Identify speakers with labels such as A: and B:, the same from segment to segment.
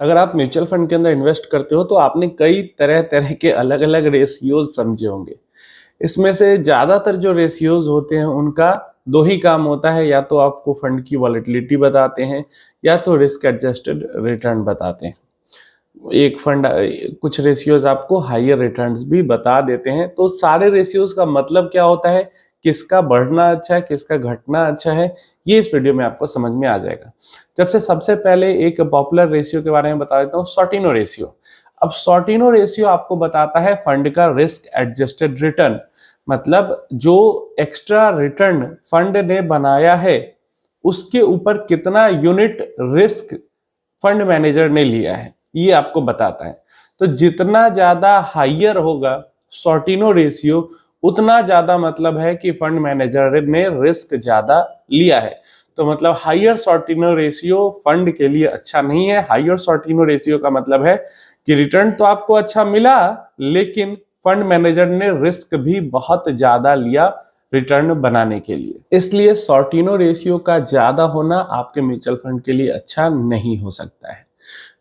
A: अगर आप mutual fund के अंदर इन्वेस्ट करते हो तो आपने कई तरह तरह के अलग अलग रेशियोज समझे होंगे। इसमें से ज़्यादातर जो रेशियोज होते हैं उनका दो ही काम होता है, या तो आपको फंड की वॉलेटिलिटी बताते हैं या तो रिस्क एडजस्टेड रिटर्न बताते हैं। एक फंड कुछ रेशियोज आपको हायर रिटर्न्स भी बता देते हैं। तो सारे रेशियोज का मतलब क्या होता है, किसका बढ़ना अच्छा है, किसका घटना अच्छा है, ये इस वीडियो में आपको समझ में आ जाएगा। जब से सबसे पहले एक पॉपुलर रेशियो के बारे में बता देता हूँ, सॉर्टिनो रेशियो। अब सॉर्टिनो रेशियो आपको बताता है फंड का रिस्क एडजस्टेड रिटर्न, मतलब जो एक्स्ट्रा रिटर्न फंड ने बनाया है उसके ऊपर कितना यूनिट रिस्क फंड मैनेजर ने लिया है, ये आपको बताता है। तो जितना ज्यादा हाइयर होगा सॉर्टिनो रेशियो, उतना ज्यादा मतलब है कि फंड मैनेजर ने रिस्क ज्यादा लिया है। तो मतलब हाइयर सॉर्टिनो रेशियो फंड के लिए अच्छा नहीं है। हाइयर सॉर्टिनो रेशियो का मतलब है कि रिटर्न तो आपको अच्छा मिला, लेकिन फंड मैनेजर ने रिस्क भी बहुत ज्यादा लिया रिटर्न बनाने के लिए। इसलिए सॉर्टिनो रेशियो का ज्यादा होना आपके म्यूचुअल फंड के लिए अच्छा नहीं हो सकता है।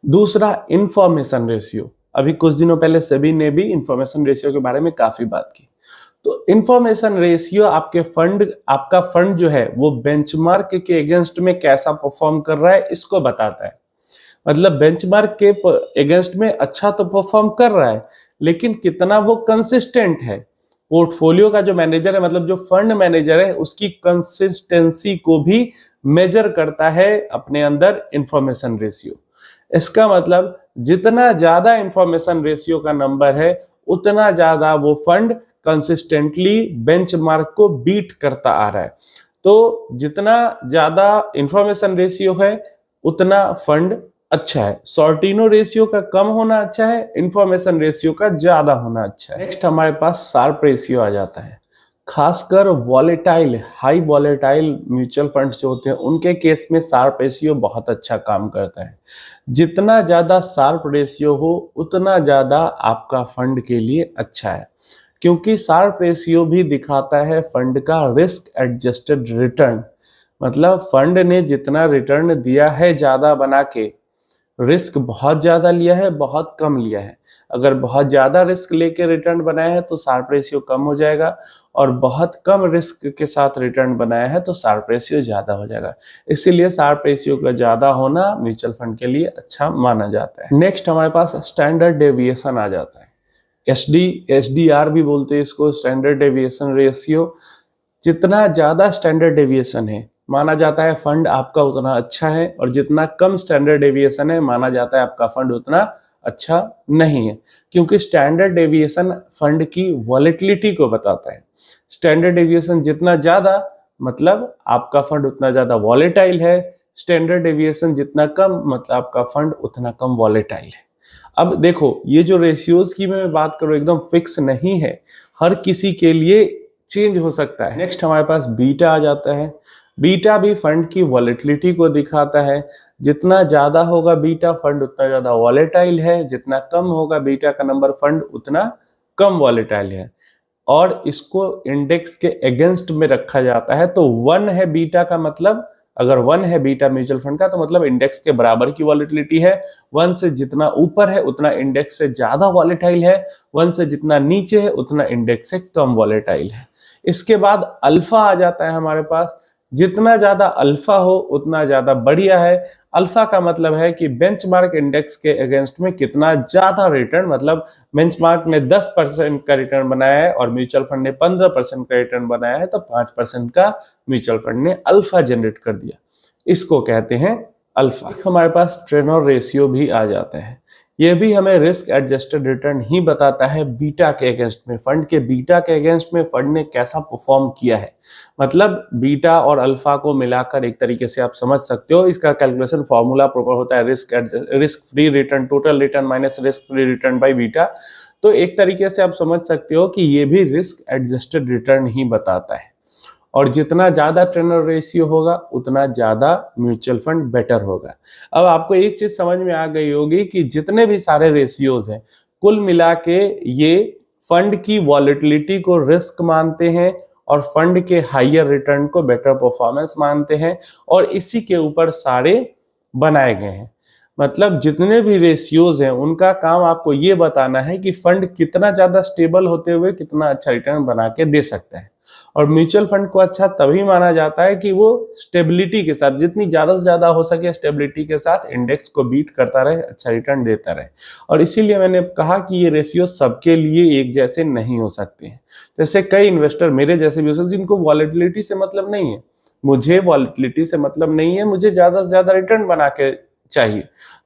A: दूसरा, इंफॉर्मेशन रेशियो। अभी कुछ दिनों पहले सेबी ने भी इंफॉर्मेशन रेशियो के बारे में काफी बात की। तो इंफॉर्मेशन रेशियो आपका फंड जो है वो बेंचमार्क के अगेंस्ट में कैसा परफॉर्म कर रहा है इसको बताता है। मतलब बेंचमार्क के अगेंस्ट में अच्छा तो परफॉर्म कर रहा है, लेकिन कितना वो कंसिस्टेंट है। पोर्टफोलियो का जो मैनेजर है, मतलब जो फंड मैनेजर है, उसकी कंसिस्टेंसी को भी मेजर करता है अपने अंदर इंफॉर्मेशन रेशियो। इसका मतलब जितना ज्यादा इंफॉर्मेशन रेशियो का नंबर है, उतना ज्यादा वो फंड कंसिस्टेंटली बेंचमार्क को बीट करता आ रहा है। तो जितना ज्यादा इंफॉर्मेशन रेशियो है उतना फंड अच्छा है। सॉर्टिनो रेशियो का कम होना अच्छा है, इंफॉर्मेशन रेशियो का ज्यादा होना अच्छा है। नेक्स्ट हमारे पास शार्प रेशियो आ जाता है। खासकर volatile, high volatile mutual funds जो होते हैं उनके केस में शार्प रेशियो बहुत अच्छा काम करता है। जितना ज्यादा शार्प रेशियो हो उतना ज्यादा आपका फंड के लिए अच्छा है, क्योंकि शार्प रेशियो भी दिखाता है फंड का रिस्क एडजस्टेड रिटर्न। मतलब फंड ने जितना रिटर्न दिया है ज्यादा बना के, रिस्क बहुत ज्यादा लिया है बहुत कम लिया है। अगर बहुत ज्यादा रिस्क लेके रिटर्न बनाया है तो शार्प रेशियो कम हो जाएगा, और बहुत कम रिस्क के साथ रिटर्न बनाया है तो शार्प रेशियो ज्यादा हो जाएगा। इसीलिए शार्प रेशियो का ज्यादा होना म्यूचुअल फंड के लिए अच्छा माना जाता है। नेक्स्ट हमारे पास स्टैंडर्ड डेविएशन आ जाता है। एसडीआर भी बोलते हैं इसको, स्टैंडर्ड डेविएशन रेशियो। जितना ज्यादा स्टैंडर्ड डेविएशन है माना जाता है फंड आपका उतना अच्छा है, और जितना कम स्टैंडर्ड डेविएशन है माना जाता है आपका फंड उतना अच्छा नहीं है। क्योंकि स्टैंडर्ड डेविएशन फंड की वॉलेटिलिटी को बताता है। स्टैंडर्ड डेविएशन जितना ज्यादा, मतलब आपका फंड उतना ज्यादा वॉलेटाइल है। स्टैंडर्ड डेविएशन जितना कम, मतलब आपका फंड उतना कम वॉलेटाइल है। अब देखो, ये जो रेशियोज की मैं बात करूं एकदम फिक्स नहीं है, हर किसी के लिए चेंज हो सकता है। नेक्स्ट हमारे पास बीटा आ जाता है। बीटा भी फंड की वॉलेटिलिटी को दिखाता है। जितना ज्यादा होगा बीटा, फंड उतना ज्यादा वॉलेटाइल है। जितना कम होगा बीटा का नंबर, फंड उतना कम वॉलेटाइल है। और इसको इंडेक्स के अगेंस्ट में रखा जाता है। तो 1 है बीटा का मतलब, अगर 1 है बीटा म्यूचुअल फंड का, तो मतलब इंडेक्स के बराबर की वॉलेटिलिटी है। 1 से जितना ऊपर है उतना इंडेक्स से ज्यादा वॉलेटाइल है। 1 से जितना नीचे है उतना इंडेक्स से कम वॉलेटाइल है। इसके बाद अल्फा आ जाता है हमारे पास। जितना ज्यादा अल्फा हो उतना ज्यादा बढ़िया है। अल्फा का मतलब है कि बेंचमार्क इंडेक्स के अगेंस्ट में कितना ज्यादा रिटर्न, मतलब बेंचमार्क ने 10% का रिटर्न बनाया है और म्यूचुअल फंड ने 15% का रिटर्न बनाया है, तो 5% का म्यूचुअल फंड ने अल्फा जनरेट कर दिया। इसको कहते हैं अल्फा। हमारे पास ट्रेनर रेशियो भी आ जाता है। यह भी हमें रिस्क एडजस्टेड रिटर्न ही बताता है बीटा के अगेंस्ट में। फंड के बीटा के अगेंस्ट में फंड ने कैसा परफॉर्म किया है। मतलब बीटा और अल्फा को मिलाकर एक तरीके से आप समझ सकते हो, इसका कैलकुलेशन फॉर्मूला प्रॉपर होता है risk free return, total return minus risk free return by beta. तो एक तरीके से आप समझ सकते हो कि ये भी रिस्क एडजस्टेड रिटर्न ही बताता है। और जितना ज्यादा ट्रेनर रेशियो होगा उतना ज्यादा म्यूचुअल फंड बेटर होगा। अब आपको एक चीज समझ में आ गई होगी कि जितने भी सारे रेशियोज हैं, कुल मिला के ये फंड की वॉलेटिलिटी को रिस्क मानते हैं और फंड के हाइयर रिटर्न को बेटर परफॉर्मेंस मानते हैं, और इसी के ऊपर सारे बनाए गए हैं। मतलब जितने भी रेशियोज हैं उनका काम आपको ये बताना है कि फंड कितना ज्यादा स्टेबल होते हुए कितना अच्छा रिटर्न बना के दे सकता है। और म्यूचुअल फंड को अच्छा तभी माना जाता है कि वो स्टेबिलिटी के साथ, जितनी ज्यादा से ज्यादा हो सके स्टेबिलिटी के साथ इंडेक्स को बीट करता रहे, अच्छा रिटर्न देता रहे। और इसीलिए मैंने कहा कि ये रेशियो सबके लिए एक जैसे नहीं हो सकते हैं। जैसे कई इन्वेस्टर मेरे जैसे भी हो सकते जिनको वॉलेटिलिटी से मतलब नहीं है, मुझे वॉलेटिलिटी से मतलब नहीं है, मुझे ज्यादा से ज्यादा रिटर्न बना के चाहिए।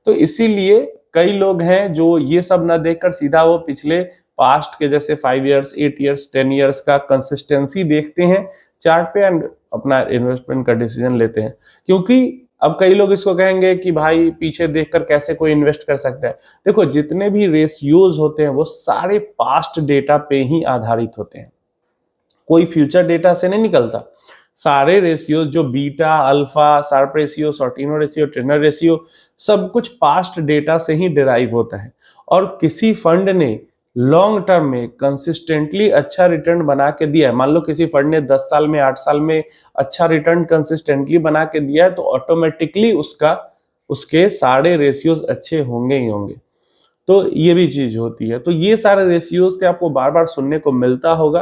A: तो इसीलिए कई लोग हैं जो ये सब ना देखकर सीधा वो पिछले पास्ट के जैसे 5 इयर्स, 8 इयर्स, 10 इयर्स का कंसिस्टेंसी देखते हैं चार्ट पे एंड अपना इन्वेस्टमेंट का डिसीजन लेते हैं। क्योंकि अब कई लोग इसको कहेंगे कि भाई पीछे देखकर कैसे कोई इन्वेस्ट कर सकता है। देखो जितने भी रेशियोज होते हैं वो सारे पास्ट डेटा पे ही आधारित होते हैं, कोई फ्यूचर डेटा से नहीं निकलता। सारे रेशियोज जो beta, alpha, Sharpe ratio, Sortino ratio, Treynor ratio, सब कुछ पास्ट डेटा से ही डिराइव होता है। और किसी फंड ने लॉन्ग टर्म में कंसिस्टेंटली अच्छा रिटर्न बना के दिया है, मान लो किसी फंड ने 10 साल में, 8 साल में अच्छा रिटर्न कंसिस्टेंटली बना के दिया है, तो ऑटोमेटिकली उसके सारे रेशियोज अच्छे होंगे ही होंगे। तो ये भी चीज होती है। तो ये सारे रेशियोज से आपको बार बार सुनने को मिलता होगा।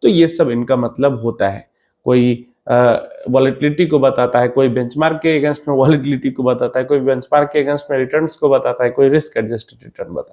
A: तो ये सब इनका मतलब होता है। कोई वॉलेटिलिटी को बताता है, कोई बेंचमार्क के अगेंस्ट में वॉलेटिलिटी को बताता है, कोई बेंचमार्क के अगेंस्ट में रिटर्न्स को बताता है, कोई रिस्क एडजस्टेड रिटर्न बताता है।